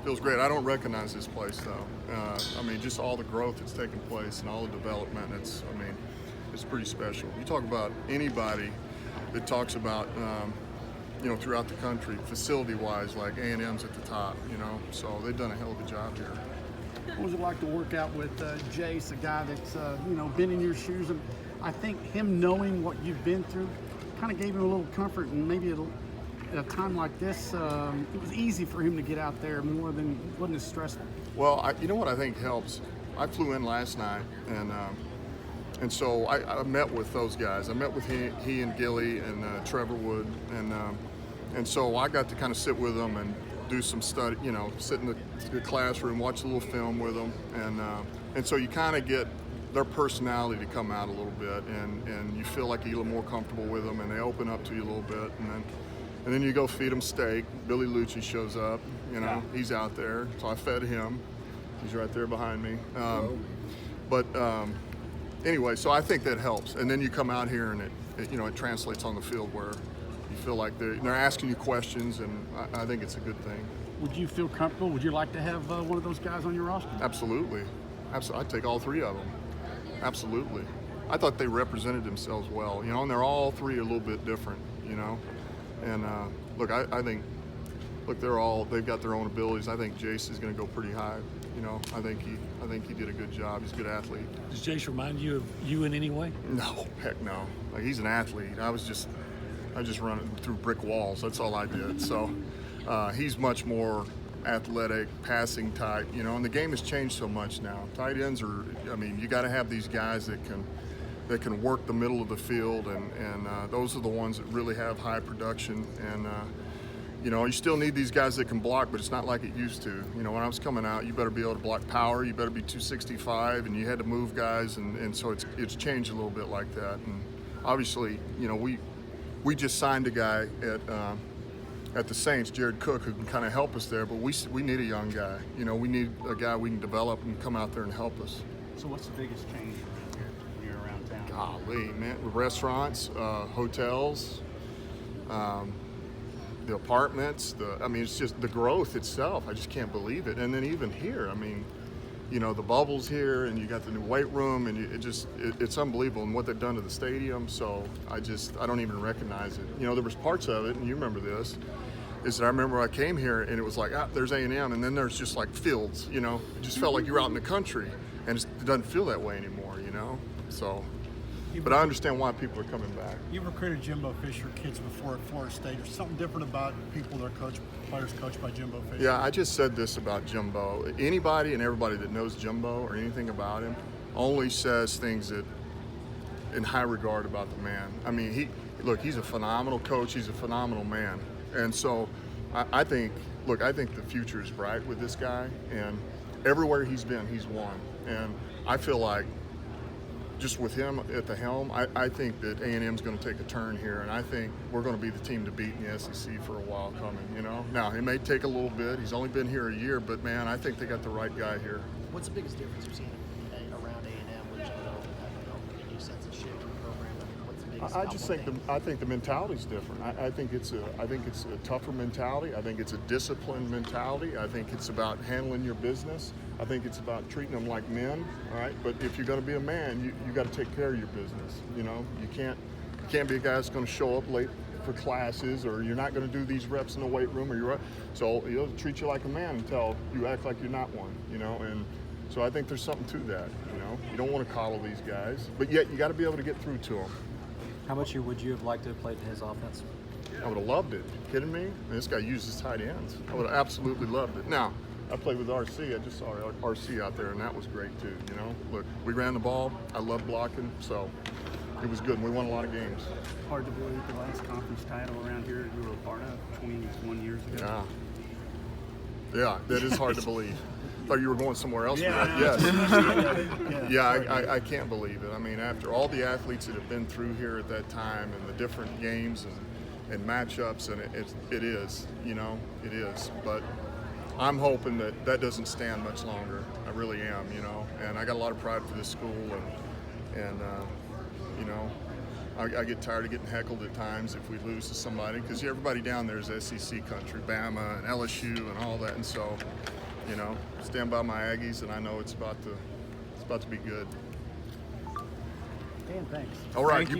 Feels great. I don't recognize this place though. I mean, just all the growth that's taken place and all the development. It's pretty special. You talk about anybody that talks about, throughout the country, facility-wise, like A&M's at the top. So they've done a hell of a job here. What was it like to work out with Jace, a guy that's been in your shoes? And I think him knowing what you've been through kind of gave him a little comfort, and maybe at a time like this, it was easy for him to get out there more than wasn't as stressful. Well, you know what I think helps? I flew in last night, and so I met with those guys. I met with he and Gilly and Trevor Wood, and so I got to kind of sit with them and do some study, sit in the classroom, watch a little film with them, and so you kind of get their personality to come out a little bit, and you feel like you're a little more comfortable with them, and they open up to you a little bit, and then you go feed them steak. Billy Lucci shows up, he's out there, so I fed him. He's right there behind me. Anyway, so I think that helps, and then you come out here and it translates on the field where you feel like they're asking you questions, and I think it's a good thing. Would you feel comfortable? Would you like to have one of those guys on your roster? Absolutely. I'd take all three of them. Absolutely. I thought they represented themselves well, and they're all three a little bit different, And look, I think, they've got their own abilities. I think Jace is going to go pretty high. I think he did a good job. He's a good athlete. Does Jace remind you of you in any way? No, heck no. Like, he's an athlete. I just run through brick walls. That's all I did. So he's much more athletic, passing type, and the game has changed so much now. Tight ends you got to have these guys that can work the middle of the field, and those are the ones that really have high production. And you still need these guys that can block, but it's not like it used to. When I was coming out, you better be able to block power, you better be 265, and you had to move guys, and so it's changed a little bit like that. And obviously, we just signed a guy at the Saints, Jared Cook, who can kind of help us there, but we need a young guy. We need a guy we can develop and come out there and help us. So what's the biggest change around here when you're around town? Golly, man, restaurants, hotels, the apartments, it's just the growth itself. I just can't believe it. And then even here, the bubbles here, and you got the new weight room, and it's unbelievable, and what they've done to the stadium. So I don't even recognize it. There was parts of it, and you remember this, is that I remember I came here and it was like, there's A&M, and then there's just like fields, it just felt like you're out in the country, and it doesn't feel that way anymore, so. But I understand why people are coming back. You recruited Jimbo Fisher kids before at Florida State. There's something different about people that are players coached by Jimbo Fisher. Yeah, I just said this about Jimbo. Anybody and everybody that knows Jimbo or anything about him only says things that in high regard about the man. He's a phenomenal coach. He's a phenomenal man. And so I think the future is bright with this guy. And everywhere he's been, he's won. And I feel like just with him at the helm, I think that A&M's going to take a turn here, and I think we're going to be the team to beat in the SEC for a while coming, Now, it may take a little bit. He's only been here a year, but, man, I think they got the right guy here. What's the biggest difference you've seen around A&M with Jimbo? Any sense of shift in the program? What's the biggest I think the mentality's different. I think it's a tougher mentality. I think it's a disciplined mentality. I think it's about handling your business. I think it's about treating them like men, all right? But if you're going to be a man, you got to take care of your business. You can't be a guy that's going to show up late for classes, or you're not going to do these reps in the weight room, so he'll treat you like a man until you act like you're not one, And so I think there's something to that, You don't want to coddle these guys, but yet you got to be able to get through to them. How much would you have liked to have played in his offense? I would have loved it. You kidding me? This guy uses tight ends. I would have absolutely loved it. Now, I played with RC. I just saw RC out there, and that was great too. Look, we ran the ball. I love blocking, so it was good. And we won a lot of games. Hard to believe the last conference title around here you were a part of 21 years ago. Yeah, that is hard to believe. Thought you were going somewhere else. Yeah, yes. I can't believe it. After all the athletes that have been through here at that time, and the different games and matchups, and it is. But I'm hoping that doesn't stand much longer. I really am, And I got a lot of pride for this school, and I get tired of getting heckled at times if we lose to somebody, because everybody down there is SEC country, Bama and LSU and all that, and so, you know, stand by my Aggies, and I know it's about to be good. Dan, thanks. All right. Thank you.